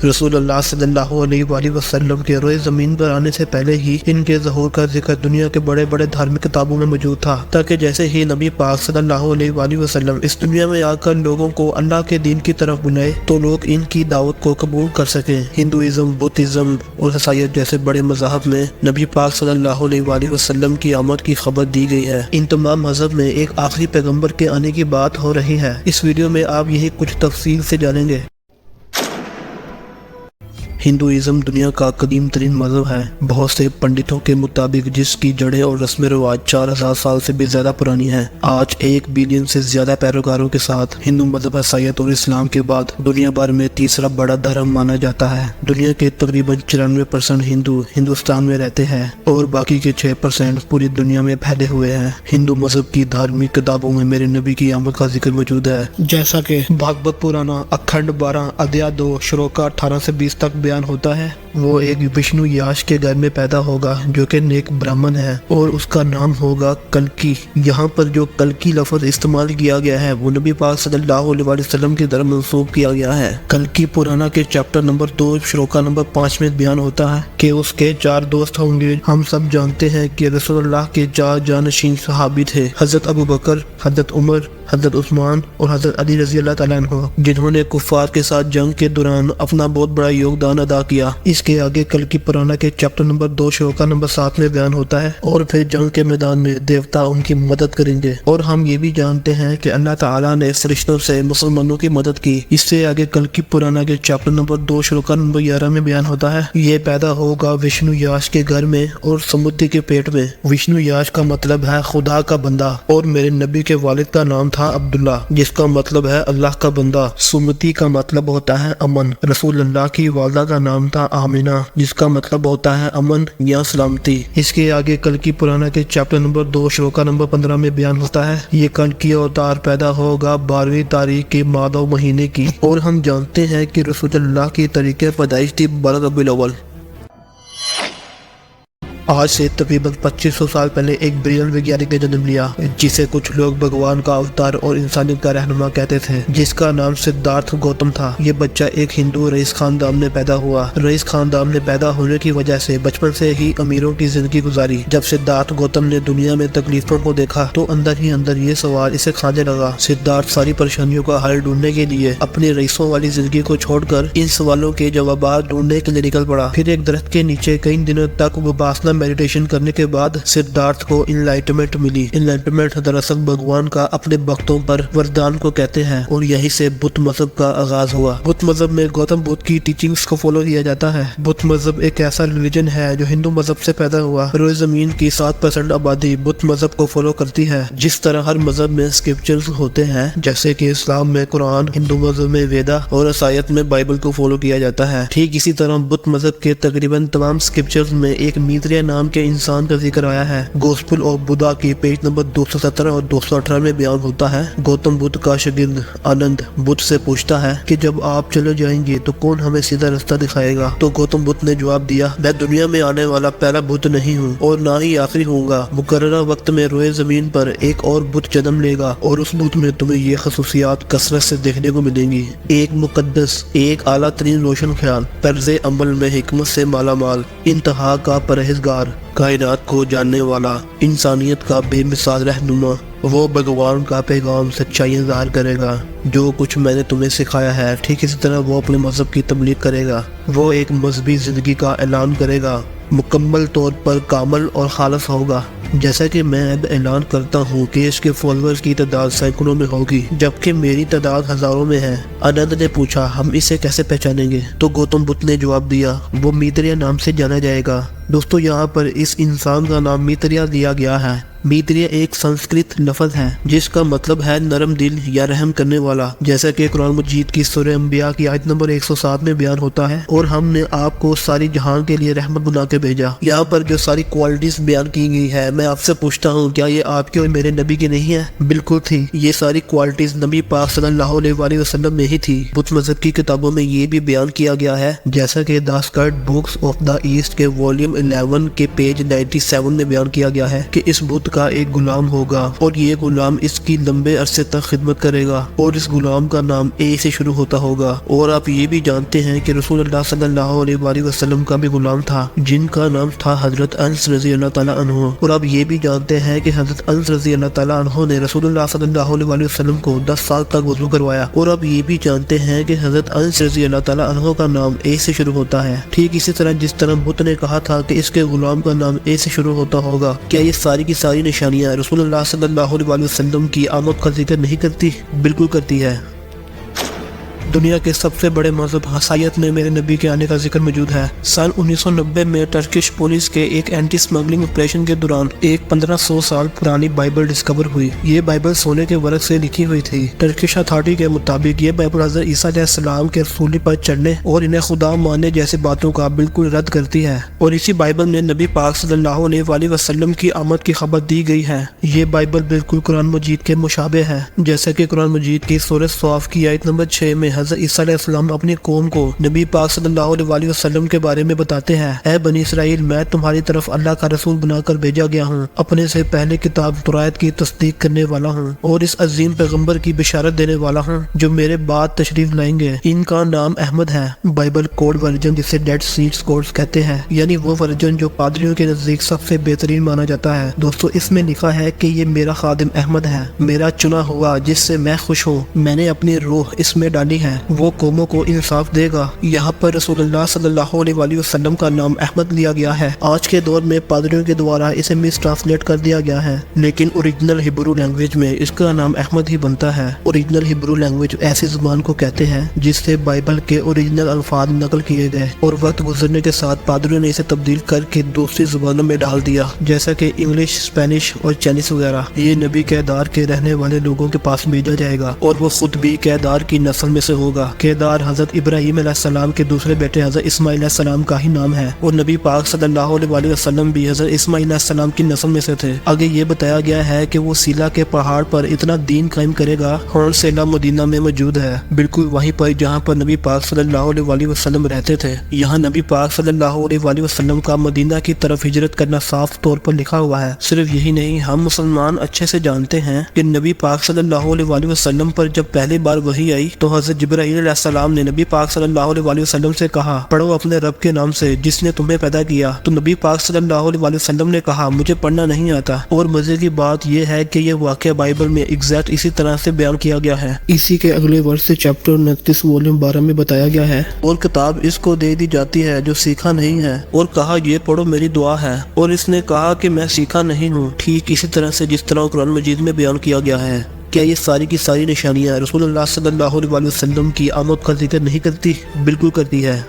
رسول اللہ صلی اللہ علیہ وآلہ وسلم کے روئے زمین پر آنے سے پہلے ہی ان کے ظہور کا ذکر دنیا کے بڑے بڑے دھارمک کتابوں میں موجود تھا، تاکہ جیسے ہی نبی پاک صلی اللہ علیہ وآلہ وسلم اس دنیا میں آ کر لوگوں کو اللہ کے دین کی طرف بلائے تو لوگ ان کی دعوت کو قبول کر سکیں۔ ہندوازم، بدھزم اور عیسائیت جیسے بڑے مذاہب میں نبی پاک صلی اللہ علیہ وآلہ وسلم کی آمد کی خبر دی گئی ہے۔ ان تمام مذہب میں ایک آخری پیغمبر کے آنے کی بات ہو رہی ہے۔ اس ویڈیو میں آپ یہی کچھ تفصیل سے جانیں گے۔ ہندوازم دنیا کا قدیم ترین مذہب ہے۔ بہت سے پنڈتوں کے مطابق جس کی جڑیں اور رسم رواج 4000 سال سے بھی زیادہ پرانی ہیں۔ آج 1 بلین سے زیادہ پیروکاروں کے ساتھ ہندو مذہب عیسائیت اور اسلام کے بعد دنیا بھر میں تیسرا بڑا دھرم مانا جاتا ہے۔ دنیا کے تقریباً 94% ہندو ہندوستان میں رہتے ہیں اور باقی کے 6% پوری دنیا میں پھیلے ہوئے ہیں۔ ہندو مذہب کی دھارمک کتابوں میں میرے نبی کی آمد کا ذکر موجود ہے، جیسا کہ بھاگوت پرانا اکھنڈ 12 ادھیائے 2 شلوکا 18 سے 20 تک بیان ہوتا ہے۔ وہ ایک وشنو یاش کے گھر میں پیدا ہوگا جو کہ نیک برہمن ہے اور اس کا نام ہوگا کلکی۔ یہاں پر جو کلکی لفظ استعمال کیا گیا ہے وہ نبی پاک صلی اللہ علیہ وسلم کی طرف منسوب کیا گیا ہے۔ کلکی پرانا کے چیپٹر نمبر 2 شلوکا نمبر 5 میں بیان ہوتا ہے کہ اس کے 4 دوست ہوں گے۔ ہم سب جانتے ہیں کہ رسول اللہ کے 4 جانشین صحابی تھے، حضرت ابوبکر، حضرت عمر، حضرت عثمان اور حضرت علی رضی اللہ تعالیٰ عنہ، جنہوں نے کفار کے ساتھ جنگ کے دوران اپنا بہت بڑا یوگدان ادا کیا۔ اس کے آگے کلکی پرانا کے چیپٹر نمبر 2 شلوکا نمبر 7 میں بیان ہوتا ہے، اور پھر جنگ کے میدان میں دیوتا ان کی مدد کریں گے۔ اور ہم یہ بھی جانتے ہیں کہ اللہ تعالیٰ نے فرشتوں سے مسلمانوں کی مدد کی۔ اس سے آگے کلکی پرانا کے چیپٹر نمبر 2 شلوکا نمبر 11 میں بیان ہوتا ہے، یہ پیدا ہوگا وشنو یاش کے گھر میں اور سمتی کے پیٹ میں۔ وشنو یاش کا مطلب ہے خدا کا بندہ، اور میرے نبی کے والد کا نام تھا عبداللہ، جس کا مطلب ہے اللہ کا بندہ۔ سمتی کا مطلب ہوتا ہے امن۔ رسول اللہ کی والدہ کا نام تھا آمینہ، جس کا مطلب ہوتا ہے امن یا سلامتی۔ اس کے آگے کلکی پرانا کے چیپٹر نمبر 2 شلوکا نمبر 15 میں بیان ہوتا ہے، یہ کلکی اوتار پیدا ہوگا 12ویں تاریخ کے مادو مہینے کی، اور ہم جانتے ہیں کہ رسول اللہ کی تاریخ پیدائش تھی 12 ربیع الاول۔ آج سے تقریباً 2500 سال پہلے ایک بریلینٹ ویگیانک نے جنم لیا جسے کچھ لوگ بھگوان کا اوتار اور انسانیت کا رہنما کہتے تھے، جس کا نام سدھارتھ گوتم تھا۔ یہ بچہ ایک ہندو رئیس خاندان میں پیدا ہوا۔ رئیس خاندان میں پیدا ہونے کی وجہ سے بچپن سے ہی امیروں کی زندگی گزاری۔ جب سدھارتھ گوتم نے دنیا میں تکلیفوں کو دیکھا تو اندر ہی اندر یہ سوال اسے کھانے لگا۔ سدھارتھ ساری پریشانیوں کا حل ڈھونڈنے کے لیے اپنی رئیسوں والی زندگی کو چھوڑ کر ان سوالوں کے جوابات ڈھونڈنے کے لیے نکل پڑا۔ پھر ایک درخت کے نیچے کئی دنوں تک وپاسنا میڈیٹیشن کرنے کے بعد سدھارتھ کو انلائٹمنٹ ملی۔ انلائٹمنٹ دراصل بھگوان کا اپنے بھکتوں پر وردان کو کہتے ہیں، اور یہی سے بدھ مذہب کا آغاز ہوا۔ بدھ مذہب میں گوتم بدھ کی ٹیچنگز کو فالو کیا جاتا ہے۔ بدھ مذہب ایک ایسا ریلیجن ہے جو ہندو مذہب سے پیدا ہوا۔ روئے زمین کی 7% آبادی بدھ مذہب کو فالو کرتی ہے۔ جس طرح ہر مذہب میں اسکرپچرز ہوتے ہیں، جیسے کہ اسلام میں قرآن، ہندو مذہب میں ویدا اور عیسائیت میں بائبل کو فالو کیا جاتا ہے، ٹھیک اسی طرح بدھ مذہب کے تقریباً تمام اسکرپچرز میں ایک میتریہ نام کے انسان کا ذکر آیا ہے۔ گوسپل آف بدھا کی پیج نمبر 217 اور 218 میں بیان ہوتا ہے، گوتم بدھ کا شاگرد آنند بدھ سے پوچھتا ہے کہ جب آپ چلے جائیں گے تو کون ہمیں سیدھا راستہ دکھائے گا؟ تو گوتم بدھ نے جواب دیا، میں دنیا میں آنے والا پہلا بدھ نہیں ہوں اور نہ ہی آخری ہوں گا۔ مقررہ وقت میں روئے زمین پر ایک اور بدھ جنم لے گا اور اس بدھ میں تمہیں یہ خصوصیات کثرت سے دیکھنے کو ملیں گی: ایک مقدس، ایک اعلیٰ ترین روشن خیال، طرز عمل میں حکمت سے مالا مال، انتہا کا پرہیزگار، کائنات کو جاننے والا، انسانیت کا بے مثال رہنما۔ وہ بھگوان کا پیغام سچائیاں ظاہر کرے گا۔ جو کچھ میں نے تمہیں سکھایا ہے ٹھیک اسی طرح وہ اپنے مذہب کی تبلیغ کرے گا۔ وہ ایک مذہبی زندگی کا اعلان کرے گا، مکمل طور پر کامل اور خالص ہوگا۔ جیسا کہ میں اب اعلان کرتا ہوں کہ اس کے فالوورز کی تعداد سینکڑوں میں ہوگی، جبکہ میری تعداد ہزاروں میں ہے۔ آنند نے پوچھا، ہم اسے کیسے پہچانیں گے؟ تو گوتم بدھ نے جواب دیا، وہ میتریہ نام سے جانا جائے گا۔ دوستو، یہاں پر اس انسان کا نام میتریہ دیا گیا ہے۔ میتریہ ایک سنسکرت لفظ ہے جس کا مطلب ہے نرم دل یا رحم کرنے والا، جیسا کہ قرآن مجید کی سورہ انبیاء کی آیت نمبر 107 میں بیان ہوتا ہے، اور ہم نے آپ کو ساری جہان کے لیے رحمت بنا کے بھیجا۔ یہاں پر جو ساری کوالٹیز بیان کی گئی ہے، میں آپ سے پوچھتا ہوں کیا یہ آپ کے اور میرے نبی کی نہیں ہے؟ بالکل تھی۔ یہ ساری کوالٹیز نبی پاک صلی اللہ علیہ وآلہ وسلم میں ہی تھی۔ بدھ مذہب کی کتابوں میں یہ بھی بیان کیا گیا ہے، جیسا کہ the Sacred Books of the East کے والیوم 11 کے پیج 97 میں بیان کیا گیا ہے کہ اس بدھ کا ایک غلام ہوگا اور یہ غلام اس کی لمبے عرصے تک خدمت کرے گا اور اس غلام کا نام اے سے شروع ہوتا ہوگا۔ اور آپ یہ بھی جانتے ہیں کہ رسول اللہ صلی اللہ علیہ وآلہ وسلم کا بھی غلام تھا جن کا نام تھا حضرت انس رضی اللہ تعالیٰ عنہ، اور آپ یہ بھی جانتے ہیں کہ حضرت انس رضی اللہ تعالیٰ عنہ نے رسول اللہ صلی اللہ علیہ وآلہ وسلم کو 10 سال تک وضو کروایا، اور آپ یہ بھی جانتے ہیں کہ حضرت انس رضی اللہ تعالیٰ عنہ کا نام اے سے شروع ہوتا ہے، ٹھیک اسی طرح جس طرح بت نے کہا تھا کہ اس کے غلام کا نام اے سے شروع ہوتا ہوگا۔ کیا یہ ساری کی ساری نشانیاں رسول اللہ صلی اللہ علیہ وآلہ وسلم کی آمد کا ذکر نہیں کرتی؟ بالکل کرتی ہے۔ دنیا کے سب سے بڑے مذہب عیسائیت میں میرے نبی کے آنے کا ذکر موجود ہے۔ سال 1990 میں ٹرکش پولیس کے ایک اینٹی سمگلنگ آپریشن کے دوران ایک 1500 سال پرانی بائبل ڈسکور ہوئی۔ یہ بائبل سونے کے ورق سے لکھی ہوئی تھی۔ ٹرکش اتھارٹی کے مطابق یہ بائبل حضرت عیسیٰ علیہ السلام کے رسولی پر چڑھنے اور انہیں خدا ماننے جیسی باتوں کا بالکل رد کرتی ہے، اور اسی بائبل میں نبی پاک صلی اللہ علیہ وآلہ وسلم کی آمد کی خبر دی گئی ہے۔ یہ بائبل بالکل قرآن مجید کے مشابہ ہے، جیسا کہ قرآن مجید کی سورہ صاف کی آیت نمبر 6 میں حضرت عیسیٰ علیہ السلام اپنی قوم کو نبی پاک صلی اللہ علیہ وآلہ وسلم کے بارے میں بتاتے ہیں، اے بنی اسرائیل، میں تمہاری طرف اللہ کا رسول بنا کر بھیجا گیا ہوں، اپنے سے پہلے کتاب تورات کی تصدیق کرنے والا ہوں اور اس عظیم پیغمبر کی بشارت دینے والا ہوں جو میرے بعد تشریف لائیں گے۔ ان کا نام احمد ہے۔ بائبل کوڈ ورژن جسے ڈیڈ سیز کوڈز کہتے ہیں، یعنی وہ ورژن جو پادریوں کے نزدیک سب سے بہترین مانا جاتا ہے۔ دوستو، اس میں لکھا ہے کہ یہ میرا خادم احمد ہے، میرا چنا ہوا جس سے میں خوش ہوں، میں نے اپنی روح اس میں ڈالی ہے، وہ قوموں کو انصاف دے گا۔ یہاں پر رسول اللہ صلی اللہ علیہ وآلہ وسلم کا نام احمد لیا گیا ہے۔ آج کے دور میں پادریوں کے دوارا اسے مس ٹرانسلیٹ کر دیا گیا ہے، لیکن اوریجنل ہبرو لینگویج میں اس کا نام احمد ہی بنتا ہے۔ اوریجنل ہبرو لینگویج ایسی زبان کو کہتے ہیں جس سے بائبل کے اوریجنل الفاظ نقل کیے گئے اور وقت گزرنے کے ساتھ پادریوں نے اسے تبدیل کر کے دوسری زبانوں میں ڈال دیا، جیسا کہ انگلش، اسپینش اور چائنیز وغیرہ۔ یہ نبی کیدار کے رہنے والے لوگوں کے پاس بھیجا جائے گا اور وہ خود بھی کیدار کی نسل میں سے ہوگا۔ کیدار حضرت ابراہیم علیہ السلام کے دوسرے بیٹے حضرت اسماعیل علیہ السلام کا ہی نام ہے، اور نبی پاک صلی اللہ علیہ وآلہ وسلم بھی حضرت اسماعیل علیہ السلام کی نسل میں سے تھے۔ آگے یہ بتایا گیا ہے کہ وہ سیلا کے پہاڑ پر اتنا دین قائم کرے گا، ہون سیلا مدینہ میں موجود ہے، بالکل وہیں پر جہاں پر نبی پاک صلی اللہ علیہ وآلہ وسلم رہتے تھے۔ یہاں نبی پاک صلی اللہ علیہ وآلہ وسلم کا مدینہ کی طرف ہجرت کرنا صاف طور پر لکھا ہوا ہے۔ صرف یہی نہیں، ہم مسلمان اچھے سے جانتے ہیں کہ نبی پاک صلی اللہ علیہ وآلہ وسلم پر جب پہلی بار وحی آئی تو حضرت جبرائیل علیہ السلام نے نبی پاک صلی اللہ علیہ وآلہ وسلم سے کہا، پڑھو اپنے رب کے نام سے جس نے تمہیں پیدا کیا۔ تو نبی پاک صلی اللہ علیہ وآلہ وسلم نے کہا، مجھے پڑھنا نہیں آتا۔ اور مزے کی بات یہ ہے کہ یہ واقعہ بائبل میں ایگزیکٹ اسی طرح سے بیان کیا گیا ہے۔ اسی کے اگلے ورس سے چیپٹر 29 والیوم 12 میں بتایا گیا ہے، اور کتاب اس کو دے دی جاتی ہے جو سیکھا نہیں ہے، اور کہا یہ پڑھو میری دعا ہے، اور اس نے کہا کہ میں سیکھا نہیں ہوں، ٹھیک اسی طرح سے جس طرح قرآن مجید میں بیان کیا گیا ہے۔ کیا یہ ساری کی ساری نشانیاں رسول اللہ صلی اللہ علیہ وسلم کی آمد کا ذکر نہیں کرتی؟ بالکل کرتی ہے۔